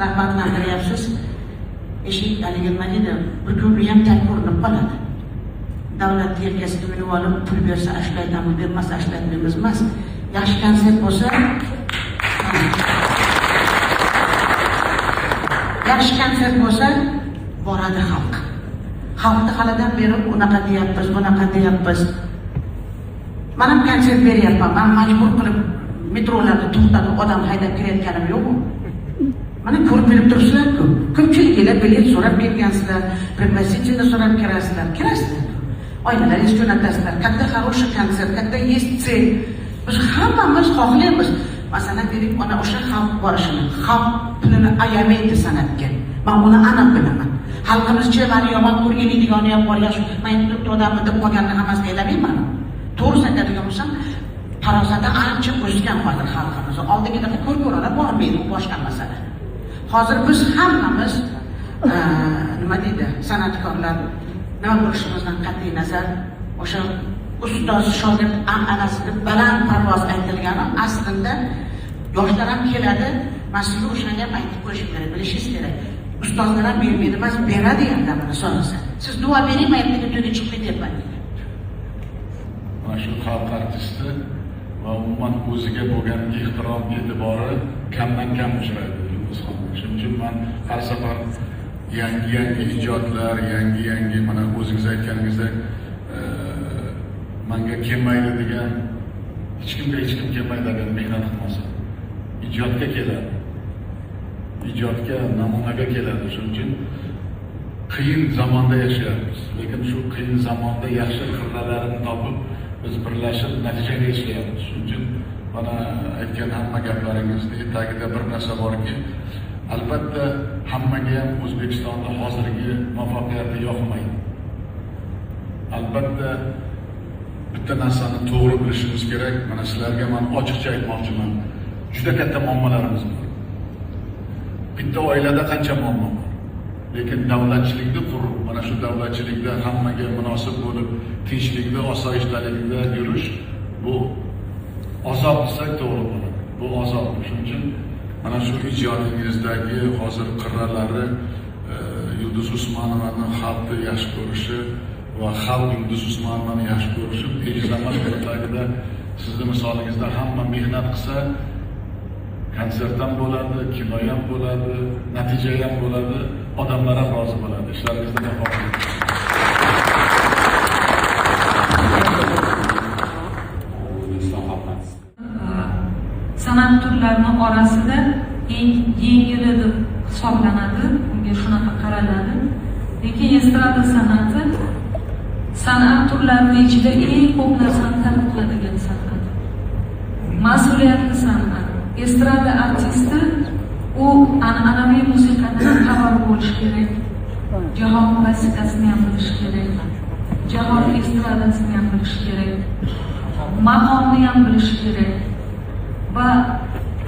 rag'batlantiryapsiz. Eshik haligi nima deydi, bir ko'pri ham tag ko'rinib qoladi. Davlat yelkasiga minib olib pul bersa ashlaytamiz, bermasa ashlaytmaymiz emas. Yaxshi konsert bo'lsa, yaxshi konsert bo'lsa boradi xalq. Xalqni halidan beri unaqa deyapmiz, bunaqa deyapmiz. Men ham konsert beryapman. Men majbur qilib metrolarda to'xtatib odam haydab kirayotganim yo'qmi? Mana ko'rib bilib turibsizlar-ku. Ko'pchilik bilet so'rab kelgansizlar, пригласительно so'rab kirasizlar. Oynalaringiz jo'natasizlar. Katta хороший konsert, katta есть цель. Biz hammamiz xohlaymiz. Masalan, deylik, mana o'sha xalq borishini, xalq pulini ayamaydi san'atga. Men uni aniq bilaman. Xalqimizcha meni yomon ko'rganligini ham bor, yaxshi men odamni deb qolganini hammasi aytamayman. To'g'ri aytadigan bo'lsam, farosati ancha o'sgan hozir xalqimiz. Oldingidaqa ko'rko'ralar bormaydi, u boshqa masala. Hozir biz hammamiz nima deydi, san'atkorlar nima bo'lishimizdan qat'iy nazar o'sha ustoz shogird an'anasida baland parvoz aytilgani aslida yoshlar ham keladi, mana sizga o'shanga ham aytib qo'yish kerak, bilishingiz kerak. Ustozlar ham bermaydi emas, beradi endi buni so'rasa. Siz duo bering, men ertaga to'yga chiqib ketyapman. Mana shu xalq artisti va umuman o'ziga bo'lgan ehtirom, e'tibori kamdan kam uchraydi. Shuning uchun men har safar yangi ijodlar, yangi mana o'zingiz aytganingizdek menga kelmaydi degan hech kim kelmaydi agar mehnat qilmasa. Ijodga keladi. Ijodga, namunaga keladi. Shuning uchun qiyin zamonda yashayapmiz. Lekin shu qiyin zamonda yaxshi qirralarini topib, biz birlashib natijaga erishayapmiz. Shuning uchun mana aytgan hamma gaplaringizda tagida bir narsa borki, albatta hammaga ham O'zbekistonda hozirgi muvaffaqiyati yoqmaydi. Albatta bitta narsani to'g'ri bilishimiz kerak. Mana sizlarga men ochiqcha aytmoqchiman. Juda katta muammolarimiz bor. Bitta oilada qancha muammo bor. Lekin davlatchilikni qurib, mana shu davlatchilikda hammaga munosib bo'lib, tinchlikda, osoyishtalikda yurish bu azob desak to'g'ri bo'ladi. Bu azob. Shuning uchun mana shu ijodingizdagi hozir qirralari Yulduz Usmonovani xalqni yaxshi ko'rishi va xalq Yulduz Usmonovani yaxshi ko'rishi ejizamas tagida sizni misolingizda hamma mehnat qilsa konsert ham bo'ladi, kino ham bo'ladi, natija ham bo'ladi, odamlar ham rozi bo'ladi. Ishlaringizda muvaffaqiyat. San'at turlarining orasida eng yengili deb hisoblanadi, unga shunaqa qaraladi. Lekin estrada san'ati san'at turlarining ichida eng ko'p narsani talab qiladigan san'at. Mas'uliyatli san'at. Estrada artisti u an'anaviy musiqadan xabar bo'lishi kerak. Jahon klassikasini ham bilishi kerak. Jahon estradasini ham bilishi kerak. Maqomni ham bilishi kerak. Va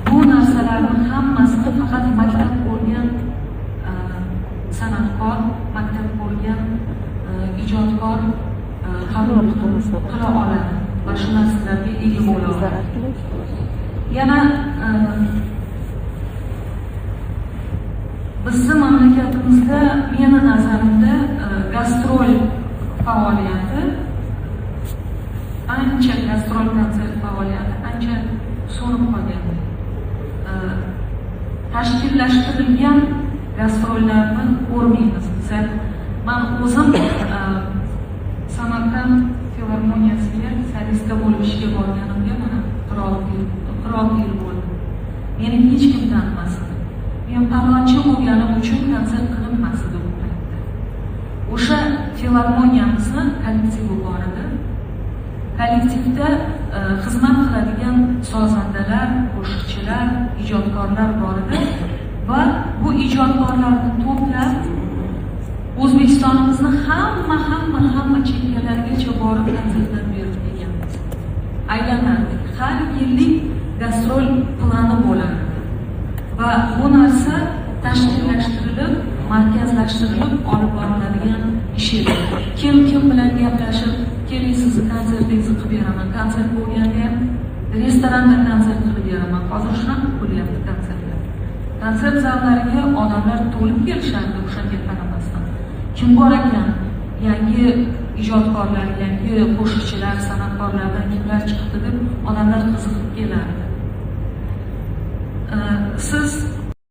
bu narsalarning hammasini faqat maktab bo'lgan san'atkor, maktab bo'lgan ijodkor qabul qila oladi va shu narsalarga ega bo'la oladi. Yana bizning mamlakatimizda meni nazarimda gastrol faoliyati ancha gastrol konsert faoliyati ancha so'rib qolgan. Tashkillashtirilgan gastrollarni ko'rmaymiz. Misol, men o'zim Samarqand filharmoniyasiga solistga bo'lib ishga borganimga mana 6 yil bo'ldi. Meni hech kim tanimasdi. Men palonchi bo'lganim uchun konsert qilinmasdi bu paytda. O'sha filharmoniyamizni kollektivi bor edi. Kollektivda xizmat qiladigan sozandalar, qo'shiqchilar, ijodkorlar bor edi va bu ijodkorlarni to'plab O'zbekistonimizni hamma chekkalargacha borib konsertlar berib kelganmiz. Aylanardik. Har yillik gastrol plani bo'lardi. Va bu narsa tashkillashtirilib, markazlashtirilib olib boriladigan ish edi. Kim bilan gaplashib, keling sizni konsertingizni qilib beraman. Konsert bo'lganda ham restoranda konsert qilib beraman. Hozir shunaqa bo'lyapti konsertlar. konsert zallariga odamlar to'lib kelishardi o'shanga qaramasdan. Kim bor ekan? Yangi ijodkorlar, yangi qo'shiqchilar, san'atkorlardan kimlar chiqdi deb odamlar qiziqib kelardi. Siz